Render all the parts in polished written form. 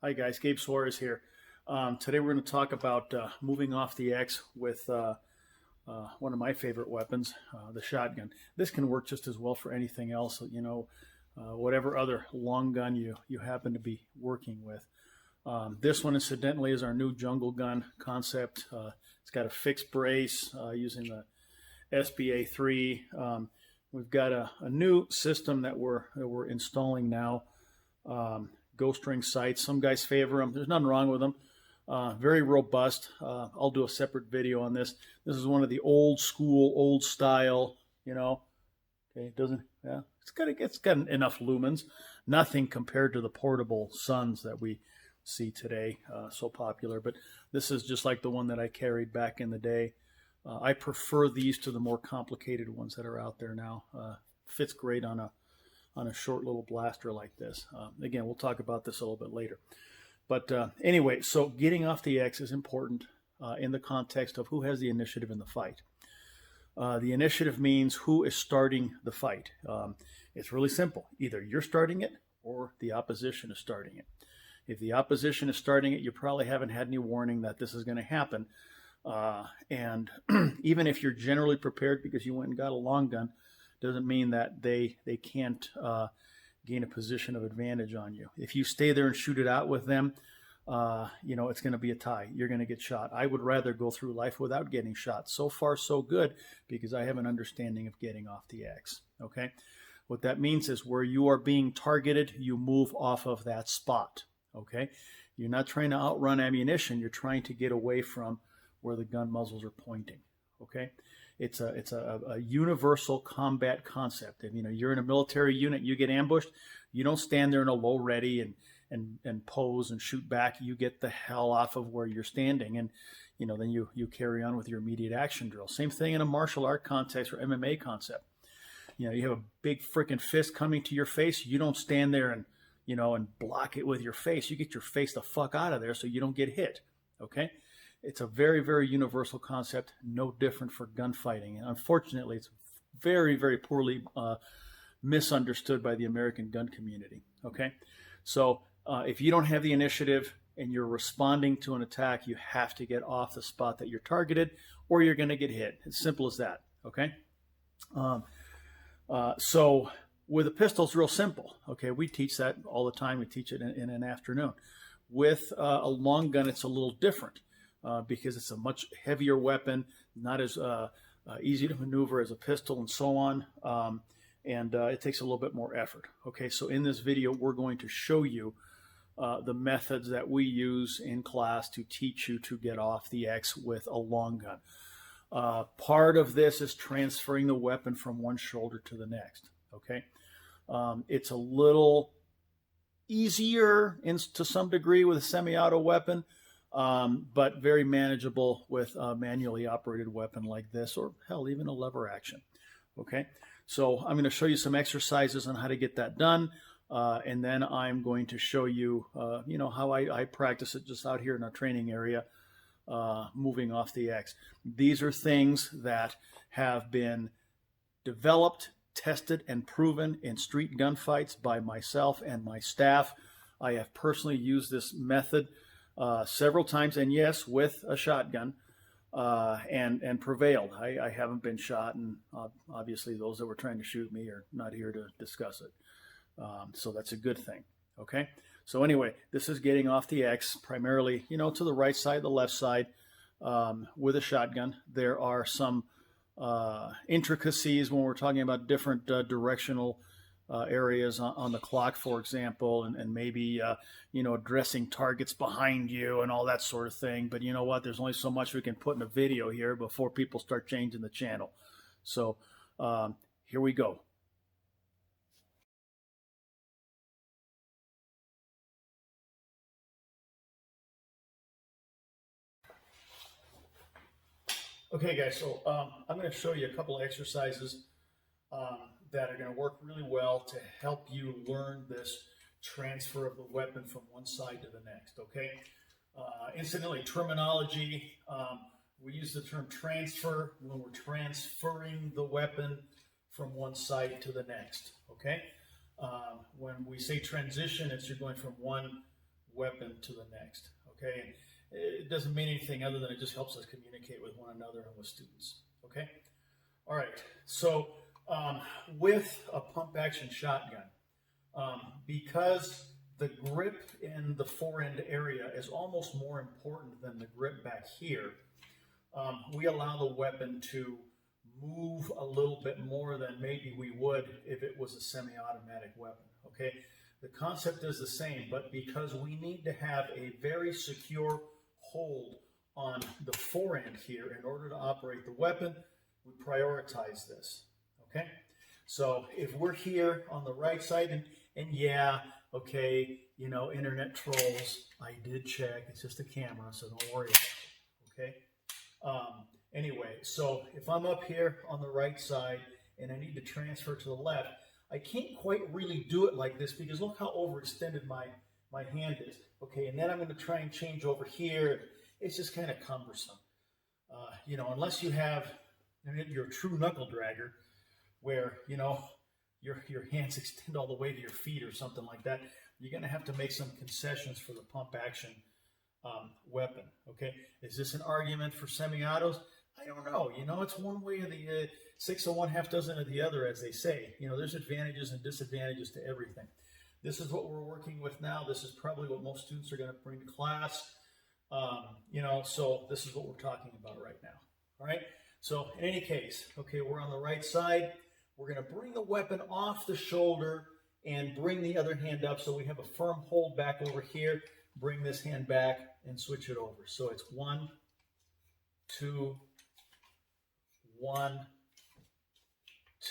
Hi guys, Gabe Suarez here. Today we're going to talk about moving off the X with one of my favorite weapons, the shotgun. This can work just as well for anything else, whatever other long gun you happen to be working with. This one, incidentally, is our new jungle gun concept. It's got a fixed brace using the SBA3. We've got a new system that we're installing now. Ghost ring sights. Some guys favor them. There's nothing wrong with them. Very robust. I'll do a separate video on this. This is one of the old school, old style. Okay, it doesn't. Yeah, it's got enough lumens. Nothing compared to the portable Suns that we see today, so popular. But this is just like the one that I carried back in the day. I prefer these to the more complicated ones that are out there now. Fits great on a short little blaster like this. Again, we'll talk about this a little bit later. But anyway, so getting off the X is important in the context of who has the initiative in the fight. The initiative means who is starting the fight. It's really simple. Either you're starting it or the opposition is starting it. If the opposition is starting it, you probably haven't had any warning that this is going to happen. And even if you're generally prepared because you went and got a long gun, doesn't mean that they can't gain a position of advantage on you. If you stay there and shoot it out with them, it's going to be a tie. You're going to get shot. I would rather go through life without getting shot. So far, so good, because I have an understanding of getting off the X. Okay? What that means is where you are being targeted, you move off of that spot. Okay? You're not trying to outrun ammunition. You're trying to get away from where the gun muzzles are pointing. Okay? It's a universal combat concept. And you're in a military unit, you get ambushed, you don't stand there in a low ready and pose and shoot back. You get the hell off of where you're standing, and then you carry on with your immediate action drill. Same thing in a martial art context or MMA concept. You have a big freaking fist coming to your face. You don't stand there and block it with your face. You get your face the fuck out of there so you don't get hit. Okay? It's a very, very universal concept, no different for gunfighting. And unfortunately, it's very, very poorly misunderstood by the American gun community. Okay? So if you don't have the initiative and you're responding to an attack, you have to get off the spot that you're targeted or you're going to get hit. As simple as that. Okay? So with a pistol, it's real simple. Okay? We teach that all the time. We teach it in an afternoon. With a long gun, it's a little different. Because it's a much heavier weapon, not as easy to maneuver as a pistol and so on, and it takes a little bit more effort. Okay, so in this video, we're going to show you the methods that we use in class to teach you to get off the X with a long gun. Part of this is transferring the weapon from one shoulder to the next. Okay, it's a little easier to some degree with a semi-auto weapon. But very manageable with a manually operated weapon like this, or hell, even a lever action. Okay, so I'm going to show you some exercises on how to get that done, and then I'm going to show you, how I practice it just out here in our training area, moving off the X. These are things that have been developed, tested, and proven in street gunfights by myself and my staff. I have personally used this method several times, and yes, with a shotgun, and prevailed. I haven't been shot, and obviously those that were trying to shoot me are not here to discuss it. So that's a good thing. Okay. So anyway, this is getting off the X primarily, to the right side, the left side, with a shotgun. There are some intricacies when we're talking about different directional areas on the clock, for example, and maybe, addressing targets behind you and all that sort of thing. But you know what? There's only so much we can put in a video here before people start changing the channel. So here we go. Okay, guys, so I'm going to show you a couple of exercises that are going to work really well to help you learn this transfer of the weapon from one side to the next, okay? Incidentally, terminology, we use the term transfer when we're transferring the weapon from one side to the next, okay? When we say transition, it's you're going from one weapon to the next. Okay, and it doesn't mean anything other than it just helps us communicate with one another and with students. Okay, all right. So with a pump action shotgun, because the grip in the forend area is almost more important than the grip back here, we allow the weapon to move a little bit more than maybe we would if it was a semi-automatic weapon. Okay, the concept is the same, but because we need to have a very secure hold on the forend here in order to operate the weapon, we prioritize this. Okay, so if we're here on the right side, and yeah, okay, you know, internet trolls, I did check, it's just a camera, so don't worry about it. Okay. Anyway, so if I'm up here on the right side and I need to transfer to the left, I can't quite really do it like this because look how overextended my hand is. Okay, and then I'm going to try and change over here. It's just kind of cumbersome. You know, unless you have, you're a true knuckle dragger where, you know, your hands extend all the way to your feet or something like that, you're going to have to make some concessions for the pump action weapon. Okay, is this an argument for semi-autos? I don't know. You know, it's one way or the six of one, half dozen of the other, as they say. You know, there's advantages and disadvantages to everything. This is what we're working with now. This is probably what most students are going to bring to class. You know, so this is what we're talking about right now. All right. So in any case, okay, we're on the right side. We're going to bring the weapon off the shoulder and bring the other hand up so we have a firm hold back over here. Bring this hand back and switch it over. So it's 1, 2, 1,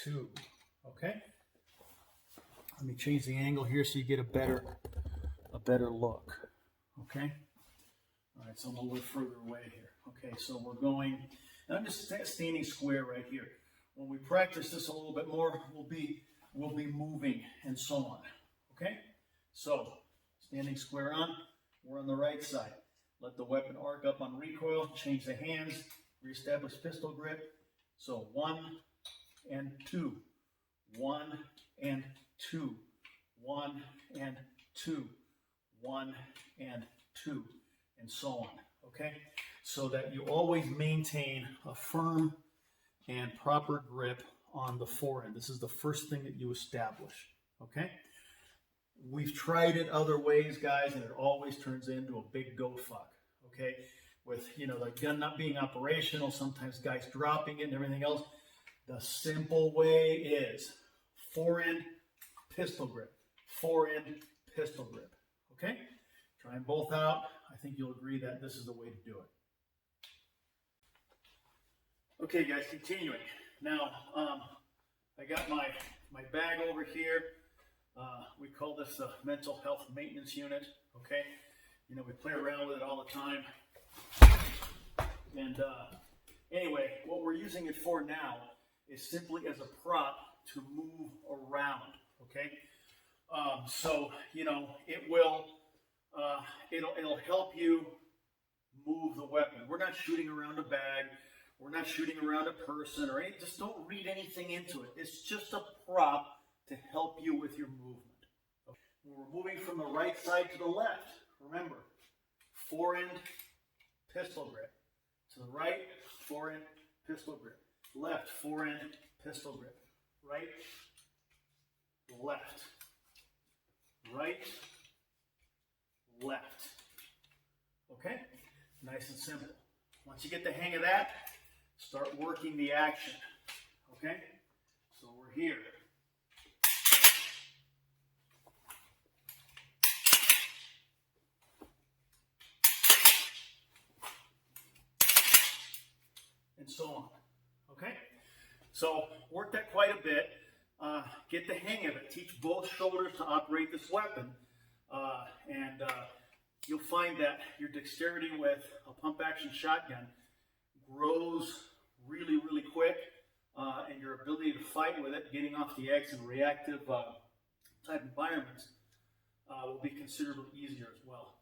2. Okay. Let me change the angle here so you get a better look. Okay. All right. So I'm a little bit further away here. Okay. So we're going. And I'm just standing square right here. When we practice this a little bit more, we'll be moving and so on. Okay. So standing square on. We're on the right side. Let the weapon arc up on recoil. Change the hands. Reestablish pistol grip. So 1 and 2. 1 and 2. 1 and 2. 1 and 2. And so on. Okay? So that you always maintain a firm and proper grip on the forend. This is the first thing that you establish. Okay? We've tried it other ways, guys, and it always turns into a big go fuck, okay? With, you know, the gun not being operational, sometimes guys dropping it and everything else. The simple way is forend, pistol grip, forend, pistol grip, okay? Try them both out. I think you'll agree that this is the way to do it. Okay, guys, continuing. Now, I got my bag over here. We call this a mental health maintenance unit, okay? You know, we play around with it all the time. And anyway, what we're using it for now is simply as a prop to move around, okay? So, you know, it will, it'll help you move the weapon. We're not shooting around a bag. We're not shooting around a person or anything. Just don't read anything into it. It's just a prop to help you with your movement. We're moving from the right side to the left. Remember, forend, pistol grip. To the right, forend, pistol grip. Left, forend, pistol grip. Right, left. Right, left. Okay? Nice and simple. Once you get the hang of that, start working the action. Okay? So we're here. And so on. Okay? So work that quite a bit. Get the hang of it. Teach both shoulders to operate this weapon. And you'll find that your dexterity with a pump action shotgun grows really, really quick. And your ability to fight with it, getting off the X in reactive type environments, will be considerably easier as well.